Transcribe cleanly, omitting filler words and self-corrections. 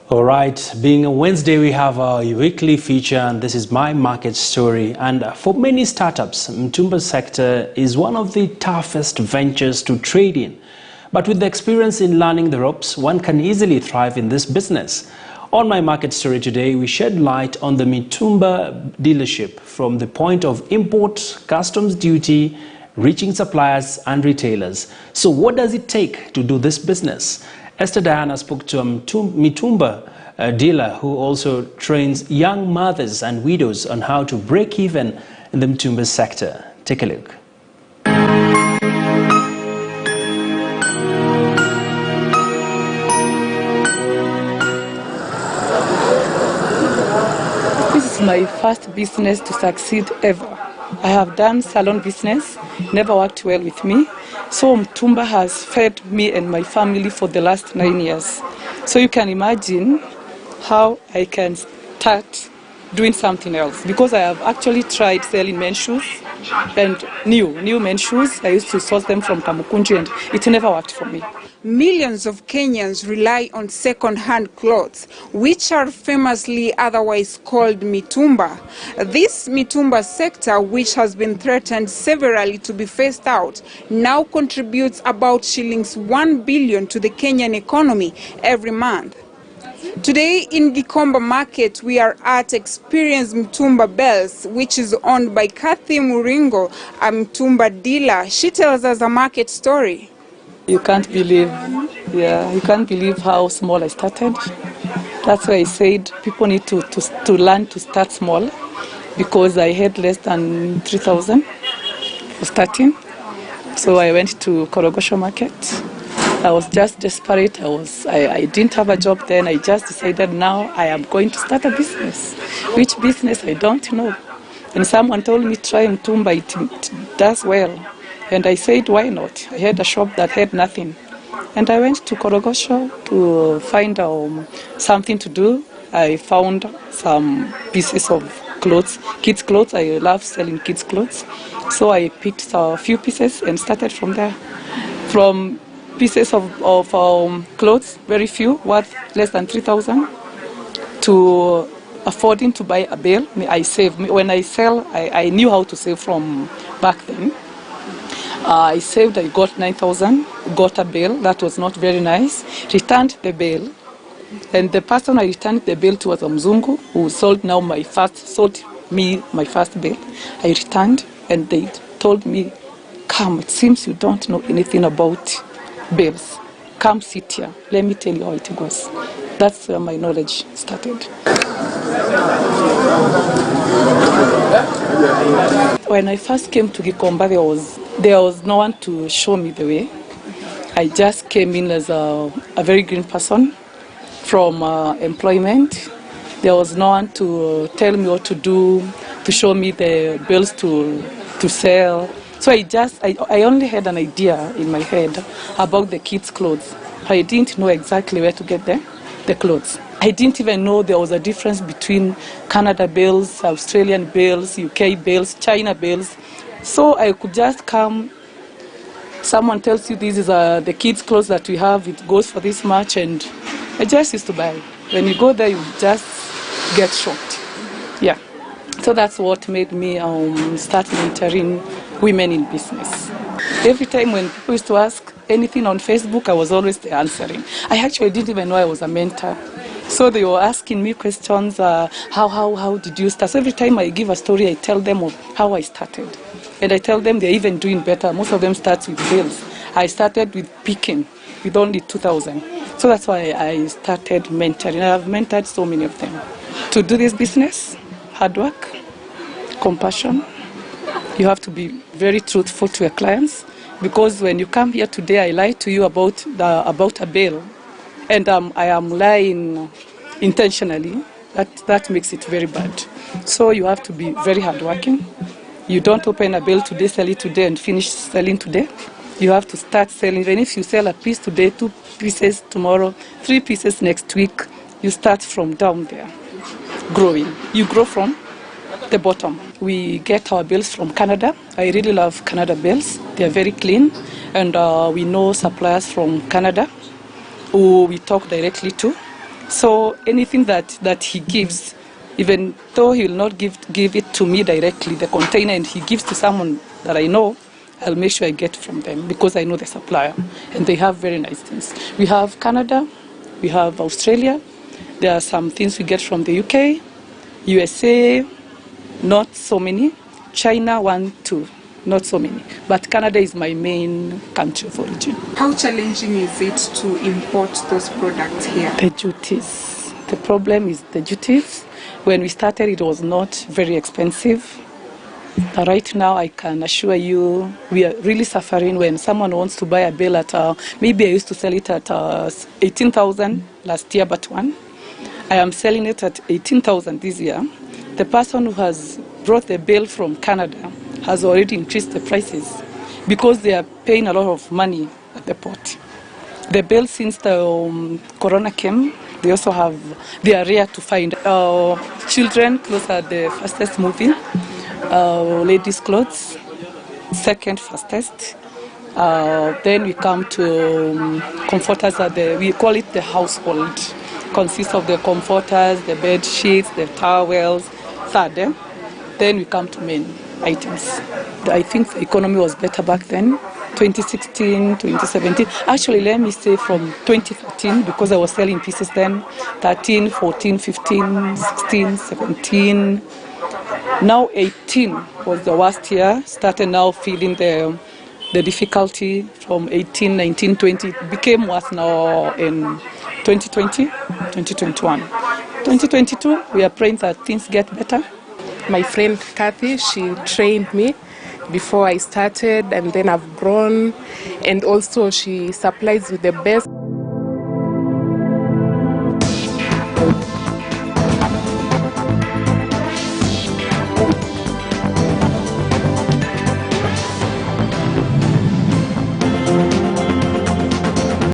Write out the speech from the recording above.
All right, being a Wednesday, we have a weekly feature, and this is my market story. And for many startups, Mitumba sector is one of the toughest ventures to trade in. But with the experience in learning the ropes, one can easily thrive in this business. On my market story today, we shed light on the Mitumba dealership from the point of import, customs duty, reaching suppliers and retailers. So what does it take to do this business? Esther Diana spoke to a Mitumba dealer who also trains young mothers and widows on how to break even in the Mitumba sector. Take a look. This is my first business to succeed ever. I have done salon business, never worked well with me. So Mitumba has fed me and my family for the last 9 years. So you can imagine how I can start doing something else. Because I have actually tried selling men's shoes and new men's shoes. I used to source them from Kamukunji and it never worked for me. Millions of Kenyans rely on second-hand clothes, which are famously otherwise called Mitumba. This Mitumba sector, which has been threatened severally to be phased out, now contributes about shillings 1 billion to the Kenyan economy every month. Today in Gikomba Market, we are at Experience Mitumba Bells, which is owned by Kathy Muringo, a Mitumba dealer. She tells us a market story. You can't believe how small I started. That's why I said people need to learn to start small, because I had less than 3,000 for starting. So I went to Korogosho Market. I was just desperate. I didn't have a job then. I just decided now I am going to start a business. Which business, I don't know. And someone told me, try Mitumba, it does well. And I said, why not? I had a shop that had nothing. And I went to Korogosho to find something to do. I found some pieces of clothes, kids' clothes. I love selling kids' clothes. So I picked a few pieces and started from there. From pieces of clothes, very few, worth less than 3,000, to affording to buy a bale. I save. When I sell, I knew how to save from back then. I saved, I got 9,000, got a bill that was not very nice, returned the bill, and the person I returned the bill to was a Mzungu who sold me my first bill. I returned and they told me, come, it seems you don't know anything about bills. Come sit here, let me tell you how it goes. That's where my knowledge started. When I first came to Gikomba, there was no one to show me the way. I just came in as a very green person from employment. There was no one to tell me what to do, to show me the bills to sell. So I only had an idea in my head about the kids' clothes. I didn't know exactly where to get the clothes. I didn't even know there was a difference between Canada bills, Australian bills, UK bills, China bills. So I could just come, someone tells you this is the kids' clothes that we have, it goes for this much, and I just used to buy. When you go there, you just get shocked. Yeah. So that's what made me start mentoring women in business. Every time when people used to ask anything on Facebook, I was always there answering. I actually didn't even know I was a mentor. So they were asking me questions, how did you start? So every time I give a story, I tell them of how I started. And I tell them they're even doing better. Most of them start with bills. I started with picking, with only 2,000. So that's why I started mentoring. I've mentored so many of them. To do this business, hard work, compassion. You have to be very truthful to your clients. Because when you come here today, I lie to you about a bill. And I am lying intentionally. That makes it very bad. So you have to be very hardworking. You don't open a bill today, sell it today, and finish selling today. You have to start selling. Even if you sell a piece today, 2 pieces tomorrow, 3 pieces next week, you start from down there, growing. You grow from the bottom. We get our bills from Canada. I really love Canada bills. They are very clean. And we know suppliers from Canada who we talk directly to. So anything that he gives, even though he will not give it to me directly, the container, and he gives to someone that I know, I'll make sure I get from them because I know the supplier and they have very nice things. We have Canada, we have Australia, there are some things we get from the UK, USA, not so many, China 1, 2, not so many, but Canada is my main country of origin. How challenging is it to import those products here? The duties. The problem is the duties. When we started, it was not very expensive. But right now, I can assure you, we are really suffering when someone wants to buy a bale at, maybe I used to sell it at 18,000 last year, but one. I am selling it at 18,000 this year. The person who has brought the bale from Canada has already increased the prices because they are paying a lot of money at the port. The bale, since the corona came, they also have, they are rare to find. Children clothes are the fastest moving. Ladies' clothes, second fastest. Then we come to comforters, we call it the household. Consists of the comforters, the bed sheets, the towels, third. Then we come to main items. I think the economy was better back then, 2016, 2017. Actually, let me say from 2013, because I was selling pieces then, 13, 14, 15, 16, 17. Now 18 was the worst year. Started now feeling the difficulty from 18, 19, 20. It became worse now in 2020, 2021. 2022, we are praying that things get better. My friend Kathy, she trained me before I started, and then I've grown, and also she supplies with the best.